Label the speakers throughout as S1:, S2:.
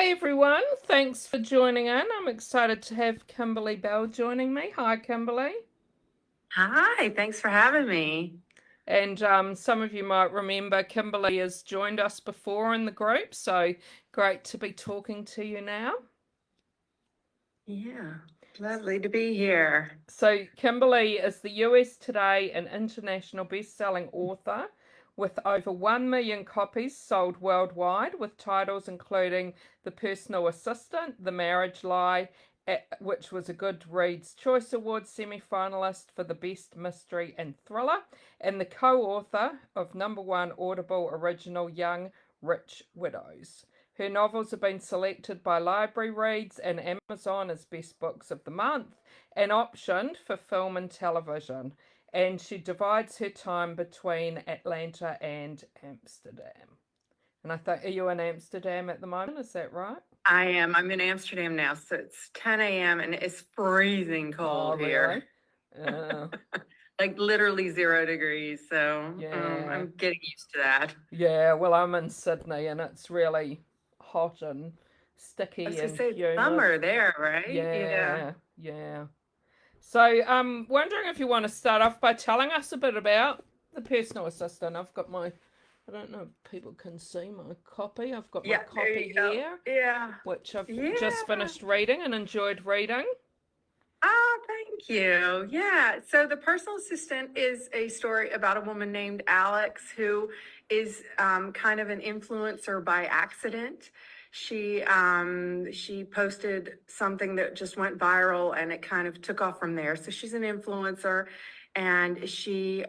S1: Hi everyone, thanks for joining in. I'm excited to have Kimberly Belle joining me. Hi Kimberly.
S2: Hi, thanks for having me.
S1: And some of you might remember Kimberly has joined us before in the group, so great to be talking to you now.
S2: Yeah, lovely to be here.
S1: So Kimberly is the US Today and international best-selling author with over 1 million copies sold worldwide, with titles including The Personal Assistant, The Marriage Lie, which was a Goodreads Choice Awards semi-finalist for the best mystery and thriller, and the co-author of #1 Audible original Young Rich Widows. Her novels have been selected by Library Reads and Amazon as best books of the month and optioned for film and television. And she divides her time between Atlanta and Amsterdam. And I think, are you in Amsterdam at the moment? Is that right?
S2: I am. I'm in Amsterdam now, so it's 10 a.m. and it's freezing
S1: Oh,
S2: cold here.
S1: really? Uh,
S2: Like literally 0 degrees. So
S1: yeah.
S2: I'm getting used to that.
S1: Yeah, well, I'm in Sydney and it's really hot and
S2: I
S1: sticky
S2: was gonna
S1: and
S2: say it's
S1: humid.
S2: summer there, right? Yeah.
S1: Yeah, yeah. So I'm wondering if you want to start off by telling us a bit about the personal assistant. I don't know if people can see my copy. I've got my
S2: Yeah, there
S1: copy
S2: you go.
S1: here,
S2: Yeah.
S1: which I've
S2: Yeah.
S1: just finished reading and enjoyed reading.
S2: Oh, thank you. Yeah. So the personal assistant is a story about a woman named Alex who is kind of an influencer by accident. She posted something that just went viral and it kind of took off from there. So she's an influencer, and she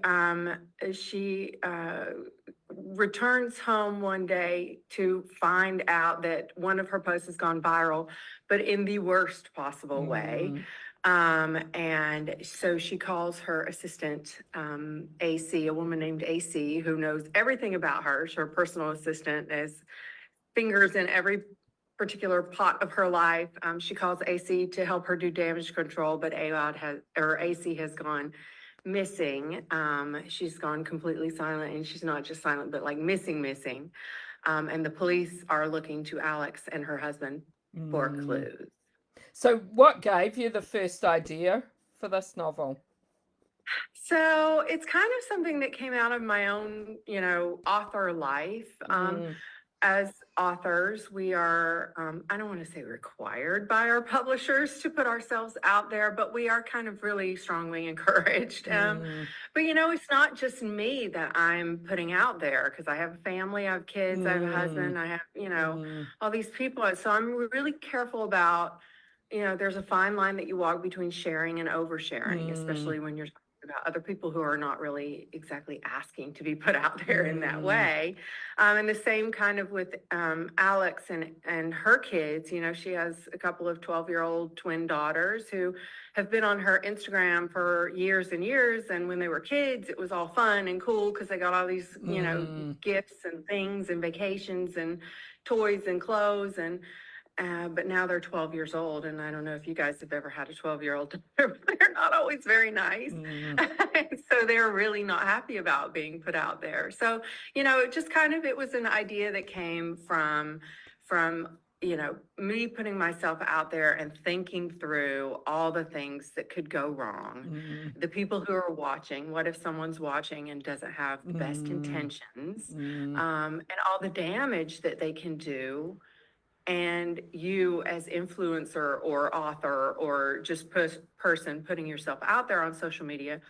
S2: returns home one day to find out that one of her posts has gone viral, but in the worst possible way.
S1: Mm,
S2: And so she calls her assistant, AC, a woman named AC, who knows everything about her. Her personal assistant, has fingers in every particular pot of her life. She calls AC to help her do damage control, but AC has gone missing. She's gone completely silent, and she's not just silent, but like missing. And the police are looking to Alex and her husband for
S1: mm.
S2: clues.
S1: So, what gave you the first idea for this novel?
S2: So it's kind of something that came out of my own, author life.
S1: Mm,
S2: As authors, we are, I don't want to say required by our publishers to put ourselves out there, but we are kind of really strongly encouraged.
S1: mm,
S2: But it's not just me that I'm putting out there, because I have a family, I have kids, I have a
S1: mm,
S2: husband, I have,
S1: mm,
S2: all these people. So I'm really careful about, there's a fine line that you walk between sharing and oversharing,
S1: mm,
S2: especially when you're talking about other people who are not really exactly asking to be put out there in that
S1: mm,
S2: way. And the same kind of with Alex and her kids. She has a couple of 12-year-old twin daughters who have been on her Instagram for years and years. And when they were kids, it was all fun and cool because they got all these,
S1: mm.
S2: gifts and things and vacations and toys and clothes. But now they're 12 years old, and I don't know if you guys have ever had a 12-year-old. They're not always very nice.
S1: Mm,
S2: And so they're really not happy about being put out there. So, it just kind of, it was an idea that came from, me putting myself out there and thinking through all the things that could go wrong.
S1: mm,
S2: The people who are watching, what if someone's watching and doesn't have the best
S1: mm,
S2: intentions,
S1: mm,
S2: and all the damage that they can do, and you as influencer or author or just person putting yourself out there on social media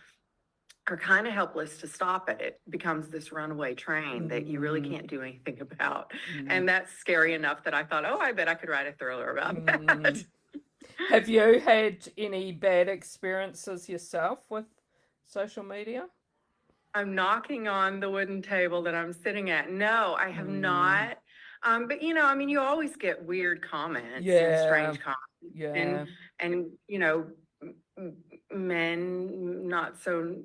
S2: are kind of helpless to stop it. It becomes this runaway train that you really
S1: mm,
S2: can't do anything about.
S1: mm,
S2: And that's scary enough that I thought, oh, I bet I could write a thriller about that.
S1: mm. Have you had any bad experiences yourself with social media?
S2: I'm knocking on the wooden table that I'm sitting at. No, I have
S1: Mm,
S2: not. But you always get weird comments and
S1: yeah,
S2: strange comments, and
S1: yeah.
S2: and men, not so,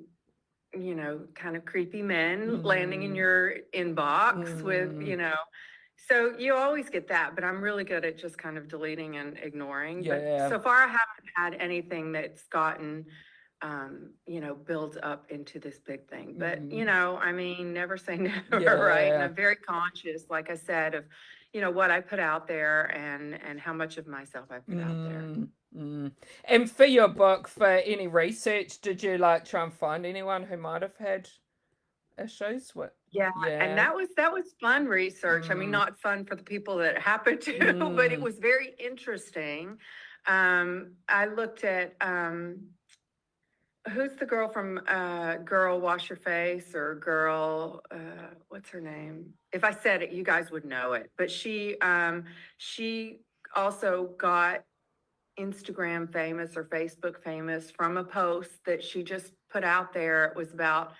S2: kind of creepy men landing in
S1: Mm,
S2: your inbox with,
S1: mm,
S2: so you always get that, but I'm really good at just kind of deleting and ignoring. But
S1: yeah.
S2: so far, I haven't had anything that's gotten, built up into this big thing. But,
S1: Mm,
S2: I mean, never say never, right? And
S1: yeah.
S2: I'm very conscious, like I said, of, what I put out there and how much of myself I put out there.
S1: And for your book, for any research, did you like try and find anyone who might have had issues with?
S2: Yeah, and
S1: Yeah.
S2: that was fun research. I mean,
S1: Mm,
S2: not fun for the people that it happened to, but it
S1: mm,
S2: was very interesting. I looked at who's the girl from Girl Wash Your Face, or Girl what's her name? If I said it, you guys would know it. But she also got Instagram famous or Facebook famous from a post that she just put out there. It was about,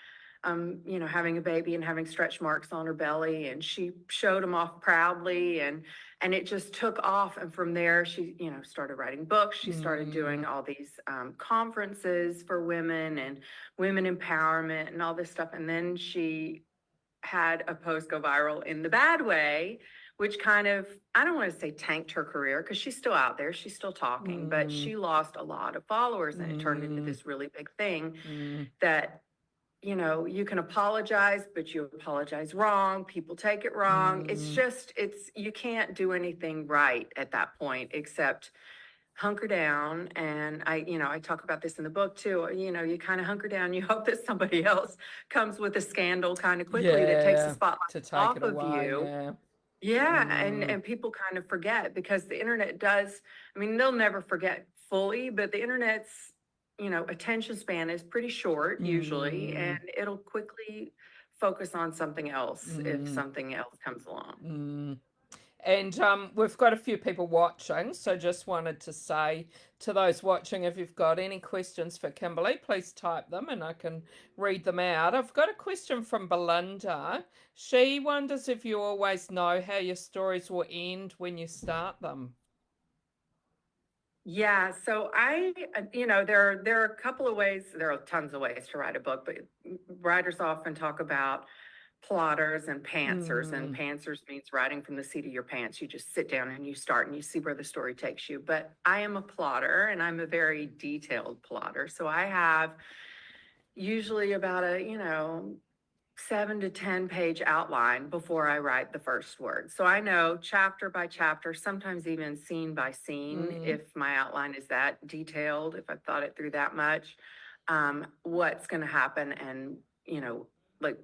S2: having a baby and having stretch marks on her belly, and she showed them off proudly, and it just took off. And from there, she, started writing books. She started doing all these conferences for women and women empowerment and all this stuff. And then she had a post go viral in the bad way, which kind of, I don't want to say tanked her career, because she's still out there, she's still talking, but she lost a lot of followers, and it turned into this really big thing that, you can apologize, but you apologize wrong. People take it wrong. You can't do anything right at that point except hunker down. And I talk about this in the book too. You kind of hunker down. You hope that somebody else comes with a scandal kind of quickly that takes the
S1: yeah.
S2: spotlight
S1: To take
S2: off
S1: it
S2: of
S1: away,
S2: you.
S1: yeah.
S2: Yeah, and people kind of forget, because the internet does. I mean, they'll never forget fully, but the internet's, attention span is pretty short usually, and it'll quickly focus on something else if something else comes along.
S1: And we've got a few people watching, so just wanted to say to those watching, if you've got any questions for Kimberly, please type them and I can read them out. I've got a question from Belinda. She wonders if you always know how your stories will end when you start them.
S2: Yeah, so there are a couple of ways, there are tons of ways to write a book, but writers often talk about plotters and pantsers, and pantsers means writing from the seat of your pants. You just sit down and you start and you see where the story takes you. But I am a plotter, and I'm a very detailed plotter. So I have usually about a, 7 to 10 page outline before I write the first word. So I know chapter by chapter, sometimes even scene by scene, if my outline is that detailed, if I've thought it through that much, what's going to happen. And, like,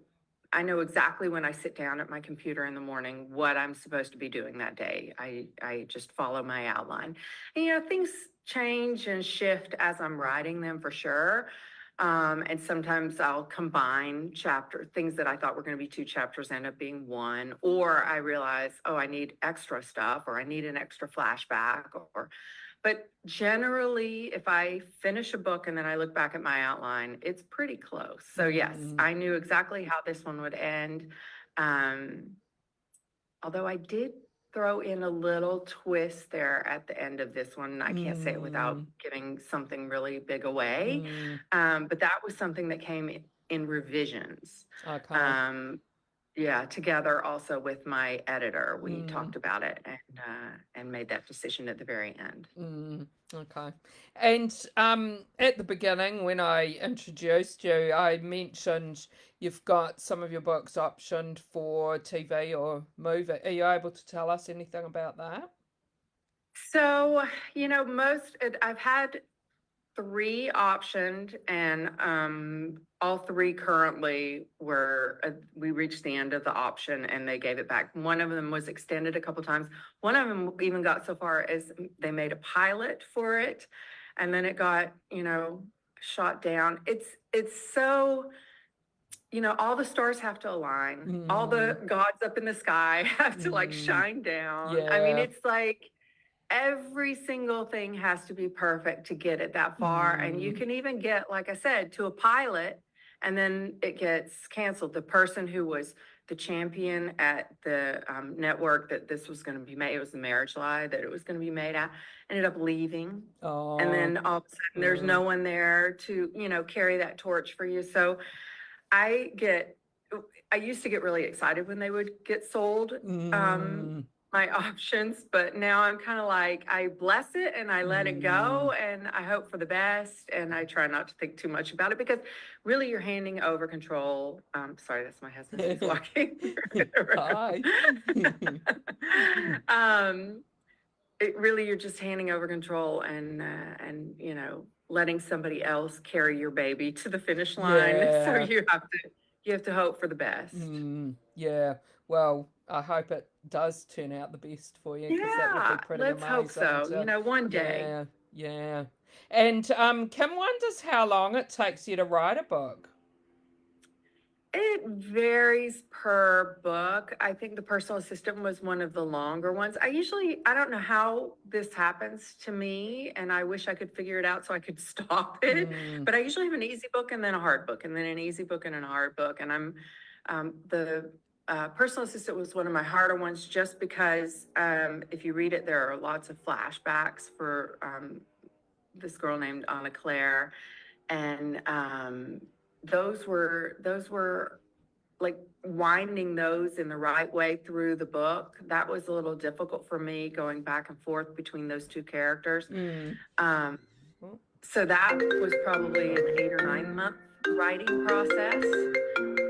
S2: I know exactly when I sit down at my computer in the morning what I'm supposed to be doing that day. I just follow my outline. And, things change and shift as I'm writing them, for sure. And sometimes I'll combine things that I thought were going to be 2 chapters end up being one, or I realize, oh, I need extra stuff, or I need an extra flashback, but generally, if I finish a book and then I look back at my outline, it's pretty close. So yes, I knew exactly how this one would end. Although I did throw in a little twist there at the end of this one. I can't say it without giving something really big away. But that was something that came in revisions.
S1: Okay.
S2: Yeah, together also with my editor, we talked about it and made that decision at the very end.
S1: Okay. And at the beginning, when I introduced you, I mentioned you've got some of your books optioned for TV or movie. Are you able to tell us anything about that?
S2: So, I've had 3 optioned, and all 3 currently we reached the end of the option and they gave it back. One of them was extended a couple times. One of them even got so far as they made a pilot for it, and then it got, shot down. It's so, all the stars have to align. All the gods up in the sky have to like shine down. I mean,
S1: Yeah.
S2: it's like every single thing has to be perfect to get it that far. And you can even get, like I said, to a pilot, and then it gets canceled. The person who was the champion at the network that this was going to be made, it was the marriage lie that it was going to be made at, ended up leaving. And then all of a sudden there's no one there to, carry that torch for you. So I used to get really excited when they would get sold, my options, but now I'm kind of like, I bless it and I let it go, and I hope for the best, and I try not to think too much about it, because really you're handing over control. Sorry, that's my husband. He's walking.
S1: Hi.
S2: um, it really, you're just handing over control and, letting somebody else carry your baby to the finish line. So
S1: Yeah.
S2: you have to hope for the best.
S1: Yeah. Well, I hope it does turn out the best for you because that would be
S2: Yeah,
S1: pretty
S2: let's hope
S1: amazing
S2: so.
S1: to,
S2: One day.
S1: yeah, yeah. And Kim wonders how long it takes you to write a book.
S2: It varies per book. I think the personal assistant was one of the longer ones. I don't know how this happens to me, and I wish I could figure it out so I could stop it.
S1: Mm,
S2: But I usually have an easy book and then a hard book, and then an easy book and a hard book. And the personal assistant was one of my harder ones just because if you read it, there are lots of flashbacks for this girl named Anna Claire, and those were like winding those in the right way through the book. That was a little difficult for me, going back and forth between those two characters.
S1: mm.
S2: Um,
S1: Oh,
S2: so that was probably an 8 or 9 month writing process,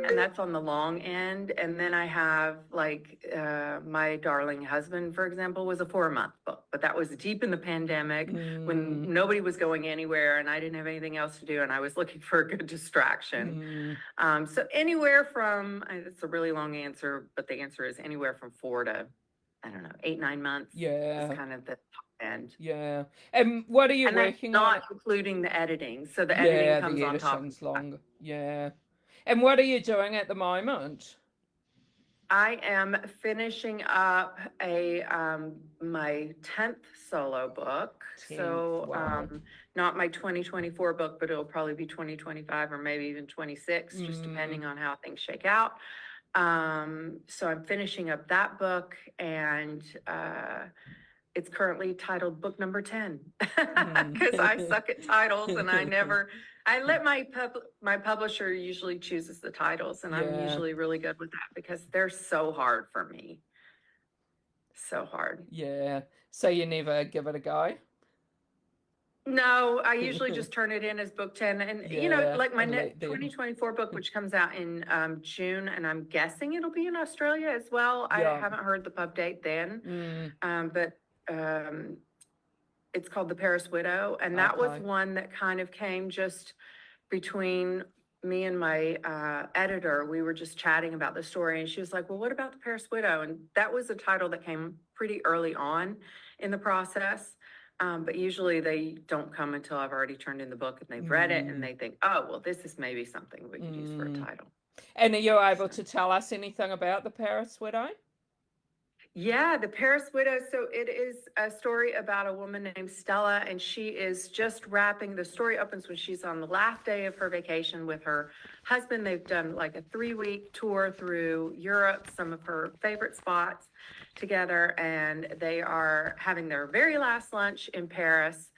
S2: and that's on the long end. And then I have like My Darling Husband, for example, was a 4 month book, but that was deep in the pandemic when
S1: mm,
S2: nobody was going anywhere and I didn't have anything else to do and I was looking for a good distraction.
S1: mm.
S2: So anywhere from, it's a really long answer, but the answer is anywhere from 4 to, I don't know, 8, 9 months is
S1: Yeah,
S2: kind of the top end.
S1: yeah. And what are you
S2: And that's
S1: working on?
S2: not including the editing. So the editing
S1: Yeah,
S2: comes
S1: the
S2: on top of
S1: editing's
S2: that.
S1: long. Yeah. And what are you doing at the moment?
S2: I am finishing up my 10th solo book.
S1: 10th.
S2: So
S1: Wow.
S2: not my 2024 book, but it'll probably be 2025 or maybe even 26, just
S1: Mm,
S2: depending on how things shake out. So I'm finishing up that book, and it's currently titled book number 10 because I
S1: mm.
S2: suck at titles, and I let my publisher usually chooses the titles, and I'm
S1: Yeah,
S2: usually really good with that because they're so hard for me. So hard.
S1: yeah. So you never give it a go?
S2: No, I usually just turn it in as book 10. And,
S1: Yeah,
S2: like my
S1: and let them.
S2: 2024 book, which comes out in June, and I'm guessing it'll be in Australia as well. I
S1: Yeah.
S2: haven't heard the pub date then.
S1: Mm,
S2: But um, it's called The Paris Widow. And that was
S1: okay.
S2: one that kind of came just between me and my editor. We were just chatting about the story, and she was like, well, what about The Paris Widow? And that was a title that came pretty early on in the process. But usually they don't come until I've already turned in the book and they've read it and
S1: Mm,
S2: they think, oh, well, this is maybe something we could use for a
S1: mm.
S2: title.
S1: And are you able
S2: So.
S1: to tell us anything about the Paris widow?
S2: Yeah, The Paris Widow. So it is a story about a woman named Stella, and she is just wrapping. The story opens when she's on the last day of her vacation with her husband. They've done like a 3 week tour through Europe, some of her favorite spots together, and they are having their very last lunch in Paris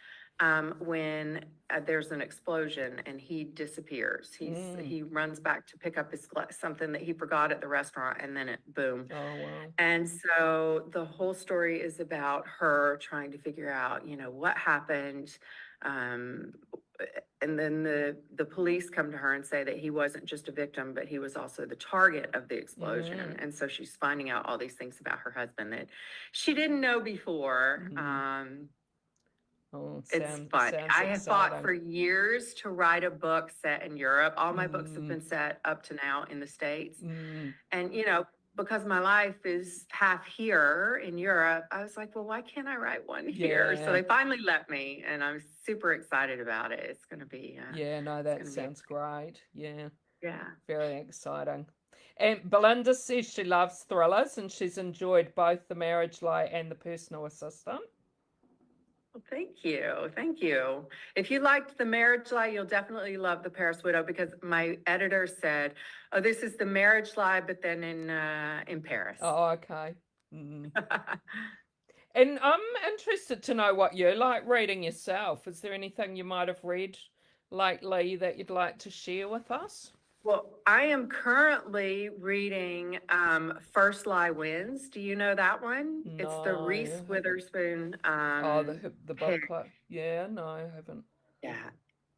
S2: when there's an explosion and he disappears. He runs back to pick up something that he forgot at the restaurant, and then boom.
S1: Oh, wow.
S2: And so the whole story is about her trying to figure out, what happened. Um, and then the police come to her and say that he wasn't just a victim, but he was also the target of the explosion.
S1: Mm,
S2: And so she's finding out all these things about her husband that she didn't know before.
S1: mm. Oh,
S2: It's fun.
S1: sounds
S2: I have fought
S1: exciting.
S2: for years to write a book set in Europe. All my books have
S1: Mm,
S2: been set up to now in the States.
S1: mm.
S2: And, because my life is half here in Europe, I was like, well, why can't I write one here? So
S1: Yeah,
S2: they finally let me, and I'm super excited about it. It's going to be,
S1: yeah, no,
S2: it's
S1: that
S2: going to be,
S1: sounds great. Yeah,
S2: yeah.
S1: very exciting. And Belinda says she loves thrillers and she's enjoyed both The Marriage Lie and The Personal Assistant.
S2: Well, thank you. Thank you. If you liked The Marriage Lie, you'll definitely love The Paris Widow, because my editor said, oh, this is The Marriage Lie, but then in Paris.
S1: Oh, okay. Mm. And I'm interested to know what you like reading yourself. Is there anything you might have read lately that you'd like to share with us?
S2: Well, I am currently reading First Lie Wins. Do you know that one? It's the
S1: No, I
S2: Reese
S1: haven't.
S2: Witherspoon
S1: Oh, the
S2: pick.
S1: book club. Yeah, no, I haven't.
S2: Yeah,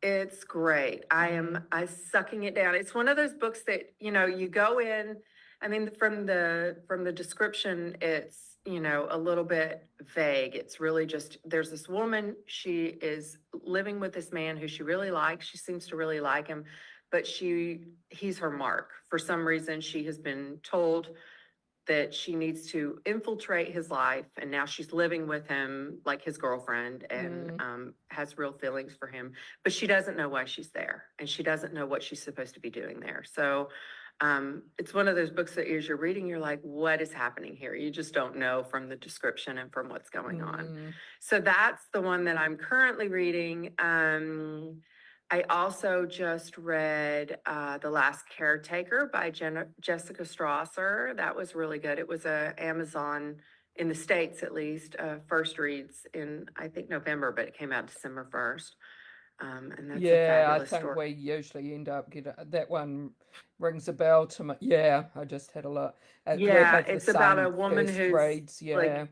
S2: it's great.
S1: Mm,
S2: I sucking it down. It's one of those books that, you go in I mean, from the description, it's, a little bit vague. It's really just, there's this woman, she is living with this man who she really likes. She seems to really like him, but he's her mark. For some reason, she has been told that she needs to infiltrate his life, and now she's living with him like his girlfriend, and has real feelings for him, but she doesn't know why she's there, and she doesn't know what she's supposed to be doing there. So it's one of those books that as you're reading, you're like, what is happening here? You just don't know from the description and from what's going on. So that's the one that I'm currently reading. I also just read The Last Caretaker by Jessica Strasser. That was really good. It was a Amazon, in the States at least, first reads in, I think, November, but it came out December 1st. And that's a
S1: Yeah, I
S2: fabulous
S1: think
S2: story.
S1: we usually end up getting that one rings a bell to me. Yeah, I just had a look. We
S2: Yeah,
S1: have the
S2: it's about a
S1: same
S2: woman
S1: first
S2: who's
S1: reads.
S2: like,
S1: Yeah.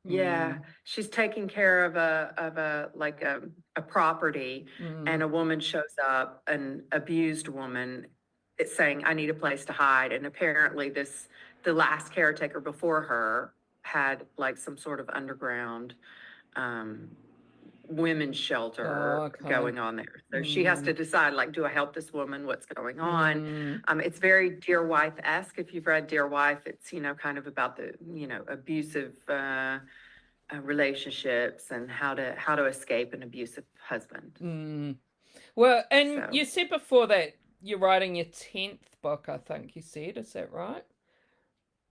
S2: yeah,
S1: Mm,
S2: she's taking care of a property, and
S1: mm.
S2: a woman shows up, an abused woman. It's saying, I need a place to hide. And apparently the last caretaker before her had like some sort of underground um women's
S1: Oh,
S2: shelter
S1: okay.
S2: going on there. So she has to
S1: Mm,
S2: decide, like, do I help this woman? What's going on?
S1: mm.
S2: It's very Dear Wife-esque. If you've read Dear Wife, it's, kind of about the, abusive relationships and how to escape an abusive husband.
S1: Mm. Well, and
S2: So
S1: you said before that you're writing your 10th book, I think you said. Is that right?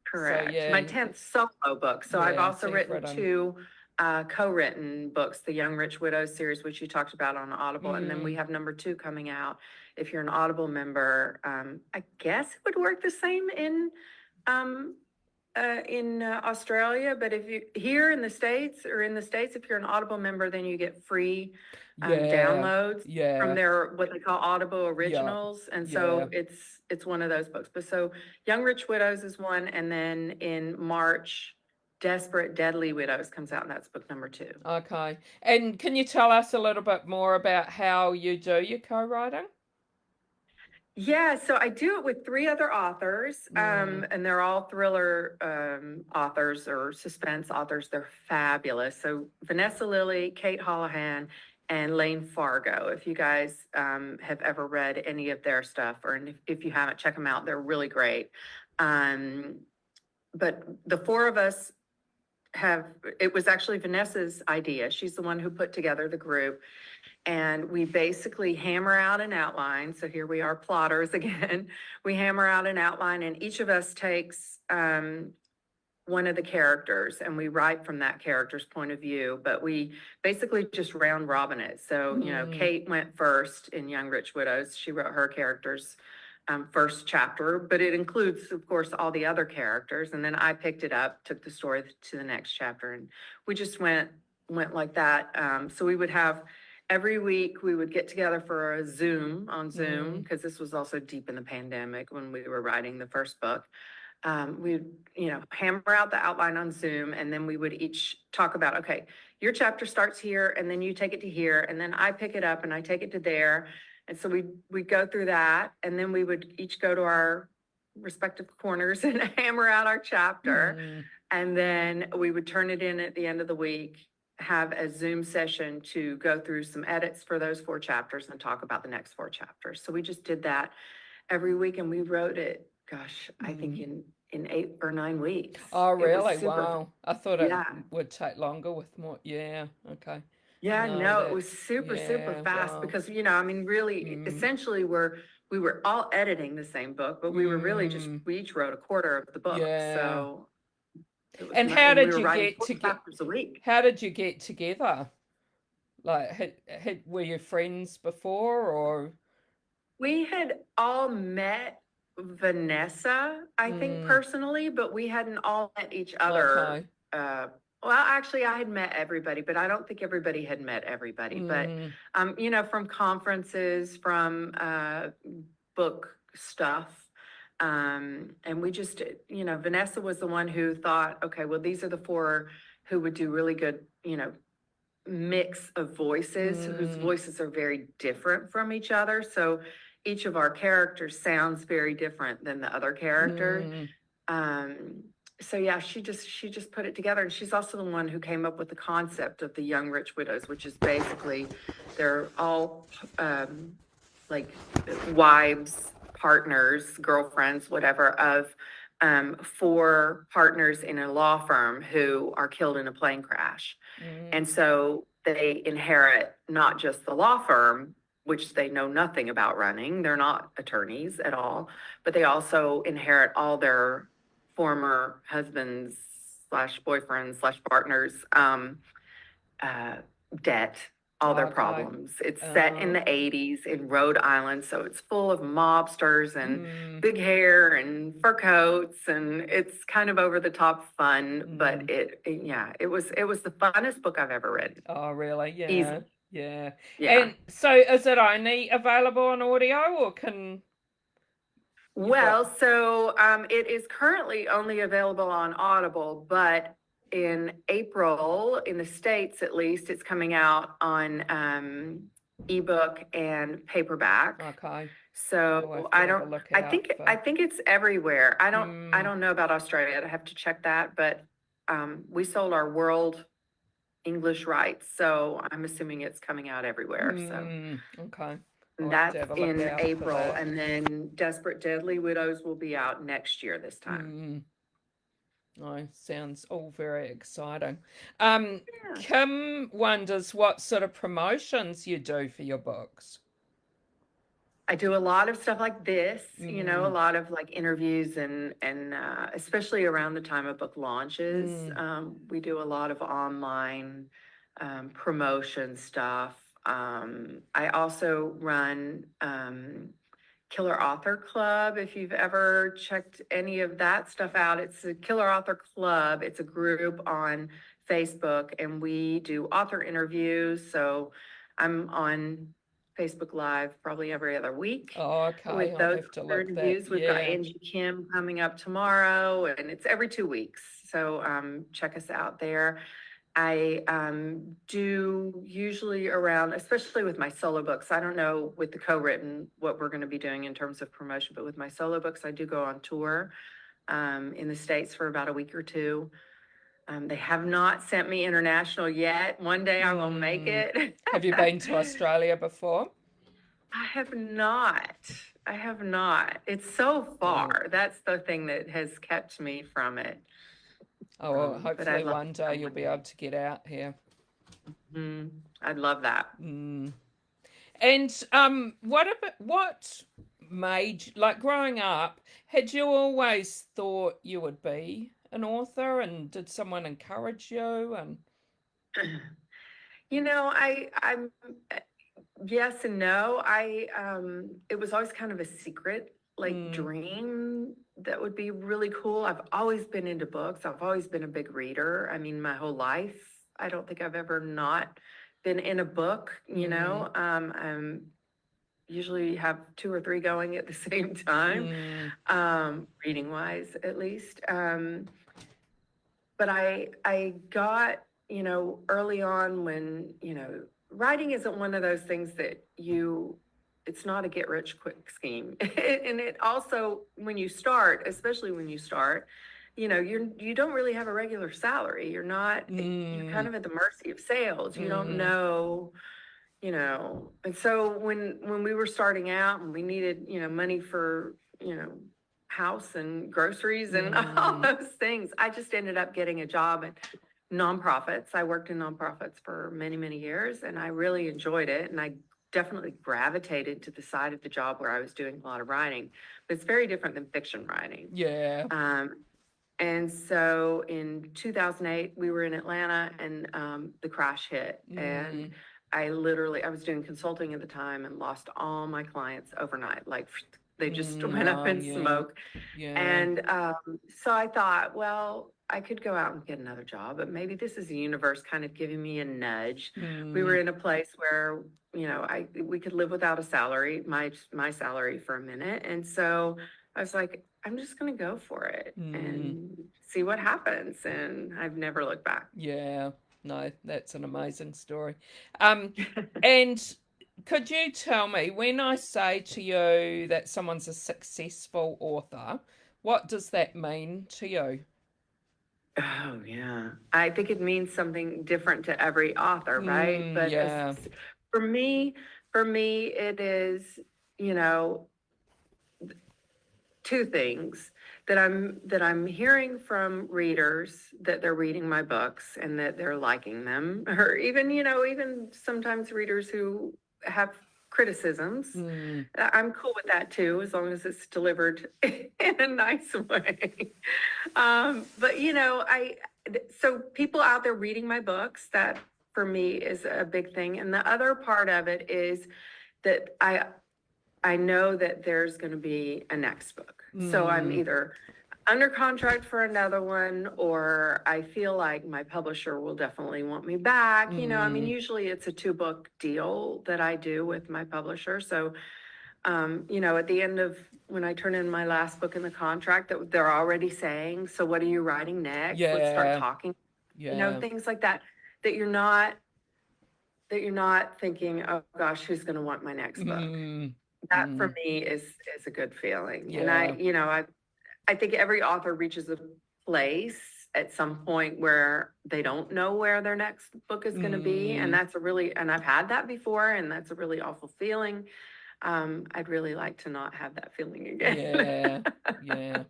S1: So,
S2: correct.
S1: yeah,
S2: My 10th solo book. So I've
S1: yeah.
S2: also
S1: So you've
S2: written
S1: written.
S2: two co-written books, the Young Rich Widows series, which you talked about on Audible, and then we
S1: Mm,
S2: have number two coming out. If you're an Audible member, I guess it would work the same um, in Australia, but if you here in the States, if you're an Audible member, then you get free
S1: yeah,
S2: downloads from
S1: yeah,
S2: their what they call Audible
S1: yeah,
S2: Originals, and
S1: yeah.
S2: so it's one of those books. But so Young Rich Widows is one, and then in March, Desperate Deadly Widows comes out, and that's book number two.
S1: Okay. And can you tell us a little bit more about how you do your co-writing?
S2: Yeah, so I do it with three other authors,
S1: Mm,
S2: and they're all thriller authors or suspense authors. They're fabulous. So Vanessa Lilly, Kate Holohan, and Lane Fargo. If you guys have ever read any of their stuff, or if you haven't, check them out. They're really great. Um, but the four of us it was actually Vanessa's idea. She's the one who put together the group. And we basically hammer out an outline. So here we are, plotters again. We hammer out an outline, and each of us takes one of the characters, and we write from that character's point of view. But we basically just round robin it. So,
S1: mm,
S2: Kate went first in Young Rich Widows. She wrote her character's first chapter, but it includes, of course, all the other characters. And then I picked it up, took the story to the next chapter, and we just went like that. So we would have every week we would get together for a Zoom on Zoom,
S1: mm.
S2: because this was also deep in the pandemic when we were writing the first book. We'd, hammer out the outline on Zoom, and then we would each talk about, okay, your chapter starts here, and then you take it to here, and then I pick it up and I take it to there. And so we'd go through that, and then we would each go to our respective corners and hammer out our chapter.
S1: Mm.
S2: And then we would turn it in at the end of the week, have a Zoom session to go through some edits for those four chapters and talk about the next four chapters. So we just did that every week, and we wrote it, gosh, I think
S1: Mm.
S2: in 8 or 9 weeks.
S1: Oh,
S2: It was
S1: really?
S2: super,
S1: Wow. I thought it
S2: yeah.
S1: would take longer with more. Yeah, okay.
S2: Yeah,
S1: No,
S2: no, it was
S1: that's,
S2: super, super
S1: yeah,
S2: fast
S1: wow.
S2: because, I mean, really,
S1: Mm,
S2: essentially, we were all editing the same book, but we were really
S1: mm,
S2: we each wrote a quarter of the book.
S1: yeah.
S2: So it was,
S1: And how
S2: and we
S1: did
S2: were
S1: you
S2: writing
S1: get
S2: four
S1: to get,
S2: chapters a week.
S1: how did you get together? Like, were you friends before or?
S2: We had all met Vanessa, I think
S1: Mm,
S2: personally, but we hadn't all met each other.
S1: okay.
S2: Well, actually, I had met everybody, but I don't think everybody had met everybody. But,
S1: Mm,
S2: from conferences, from book stuff. And we just, Vanessa was the one who thought, okay, well, these are the four who would do really good, mix of voices, whose
S1: mm,
S2: voices are very different from each other. So each of our characters sounds very different than the other characters.
S1: mm.
S2: um, so yeah, she just put it together, and she's also the one who came up with the concept of the Young Rich Widows, which is basically they're all like wives, partners, girlfriends, whatever, of four partners in a law firm who are killed in a plane crash. And so they inherit not just the law firm, which they know nothing about running, they're not attorneys at all, but they also inherit all their former husbands slash boyfriends slash partners uh, debt, all their
S1: Okay.
S2: problems. It's set in the 80s in Rhode Island, so it's full of mobsters and big hair and fur coats, and it's kind of over the top fun, but yeah, it was the funnest book I've ever read.
S1: Oh, really? Yeah.
S2: Easy.
S1: Yeah.
S2: Yeah.
S1: And so is it only available on audio, or can you
S2: Well, so it is currently only available on Audible, but in April, in the States at least, it's coming out on ebook and paperback.
S1: Okay.
S2: So
S1: I have to look
S2: I
S1: out for.
S2: think it's everywhere. I don't know about Australia. I'd have to check that, but we sold our world English rights, so I'm assuming it's coming out everywhere. So
S1: Okay.
S2: and
S1: I'll have
S2: that's
S1: to have a look
S2: in
S1: out for
S2: April,
S1: that.
S2: and then Desperate Deadly Widows will be out next year this time.
S1: Oh, sounds all very exciting.
S2: Yeah.
S1: Kim wonders what sort of promotions you do for your books.
S2: I do a lot of stuff like this, you know, a lot of like interviews and especially around the time of book launches. We do a lot of online promotion stuff. I also run Killer Author Club. If you've ever checked any of that stuff out, it's a Killer Author Club. It's a group on Facebook, and we do author interviews. So I'm on Facebook Live probably every other week
S1: Oh, okay.
S2: with
S1: I'll
S2: those
S1: have to
S2: author
S1: look that.
S2: interviews. We've got
S1: Yeah.
S2: Angie Kim coming up tomorrow, and it's every 2 weeks. So check us out there. I do usually around, especially with my solo books. I don't know with the co-written what we're going to be doing in terms of promotion, but with my solo books, I do go on tour in the States for about a week or two. They have not sent me international yet. One day I will make it.
S1: Have you been to Australia before?
S2: I have not. I have not. It's so far. That's the thing that has kept me from it.
S1: Oh, well,
S2: But
S1: hopefully one day you'll be able to get out here.
S2: I'd love that.
S1: And what made, like growing up, had you always thought you would be an author, and did someone encourage you? And
S2: You know, I'm yes and no. It was always kind of a secret, like dream that would be really cool. I've always been into books. I've always been a big reader. I mean, my whole life. I don't think I've ever not been in a book, you know. I'm usually have two or three going at the same time, reading wise at least. But I got, you know, early on when, you know, writing isn't one of those things that it's not a get rich quick scheme. And it also, when you start, especially when you start, you know, you don't really have a regular salary. You're kind of at the mercy of sales. You don't know, you know. And so when we were starting out and we needed, you know, money for, you know, house and groceries and all those things, I just ended up getting a job at nonprofits. I worked in nonprofits for many, many years, and I really enjoyed it. And I definitely gravitated to the side of the job where I was doing a lot of writing, but it's very different than fiction writing.
S1: yeah.
S2: And so in 2008, we were in Atlanta, and the crash hit. And I was doing consulting at the time and lost all my clients overnight. Like they just went up in smoke. And so I thought, well, I could go out and get another job, but maybe this is the universe kind of giving me a nudge. We were in a place where, you know, we could live without a salary, my salary for a minute. And so I was like, I'm just going to go for it and see what happens. And I've never looked back.
S1: Yeah. No, that's an amazing story. And could you tell me, when I say to you that someone's a successful author, What does that mean to you?
S2: Oh, yeah. I think it means something different to every author, right? But
S1: Yeah.
S2: for me, it is, you know, two things that I'm hearing from readers that they're reading my books and that they're liking them, or even, even sometimes readers who have criticisms.
S1: Mm,
S2: I'm cool with that too, as long as it's delivered in a nice way. But so people out there reading my books, that for me is a big thing. And the other part of it is that I know that there's going to be a next book. So I'm
S1: mm,
S2: either under contract for another one, or I feel like my publisher will definitely want me back. I mean,
S1: mm.
S2: usually it's a 2-book deal that I do with my publisher. So, at the end of when I turn in my last book in the contract, that they're already saying, so what are you writing next? Let's start
S1: Yeah.
S2: talking,
S1: Yeah.
S2: things like that, that you're not thinking, oh gosh, who's going to want my next book?
S1: Mm,
S2: That for
S1: mm.
S2: me is a good feeling. And
S1: Yeah.
S2: I think every author reaches a place at some point where they don't know where their next book is going to be. And
S1: Mm,
S2: and I've had that before, and that's a really awful feeling. I'd really like to not have that feeling again.
S1: yeah. Yeah.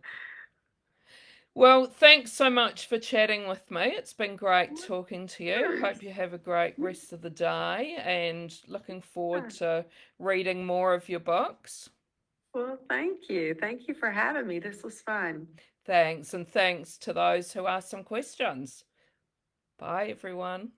S1: Well, thanks so much for chatting with me. It's been great talking to you.
S2: Yours.
S1: Hope you have a great rest of the day and looking forward
S2: Yeah.
S1: to reading more of your books.
S2: Well, thank you. Thank you for having me. This was fun.
S1: Thanks, and thanks to those who asked some questions. Bye, everyone.